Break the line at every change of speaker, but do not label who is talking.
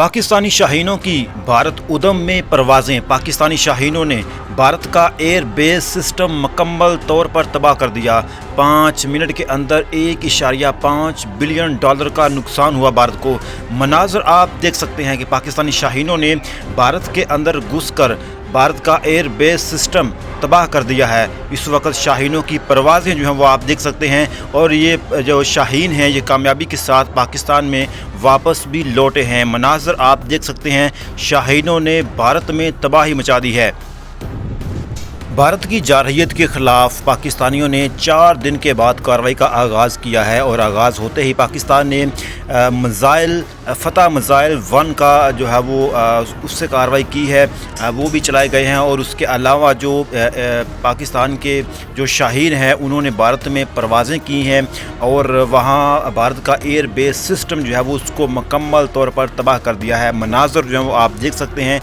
पाकिस्तानी शाहीनों की भारत उदम में परवाज़ें। पाकिस्तानी शाहीनों ने भारत का एयर बेस सिस्टम मुकम्मल तौर पर तबाह कर दिया। 5 मिनट के अंदर $1.5 बिलियन का नुकसान हुआ भारत को। मनाज़र आप देख सकते हैं कि पाकिस्तानी शाहीनों ने भारत के अंदर घुसकर भारत का एयर बेस सिस्टम तबाह कर दिया है। इस वक्त शाहीनों की परवाज़ें जो हैं वो आप देख सकते हैं, और ये जो शाहीन हैं ये कामयाबी के साथ पाकिस्तान में वापस भी लौटे हैं। मनाज़र आप देख सकते हैं, शाहीनों ने भारत में तबाही मचा दी है। भारत की जारहियत के ख़िलाफ़ पाकिस्तानियों ने 4 दिन के बाद कार्रवाई का आगाज़ किया है, और आगाज़ होते ही पाकिस्तान ने फ़तह मिज़ाइल 1 का जो है वो उससे कार्रवाई की है, वो भी चलाए गए हैं। और उसके अलावा जो पाकिस्तान के जो शाहीन हैं उन्होंने भारत में परवाज़ें की हैं, और वहाँ भारत का एयर बेस सिस्टम जो है वो उसको मुकम्मल तौर पर तबाह कर दिया है। मनाज़र जो है वो आप देख सकते हैं।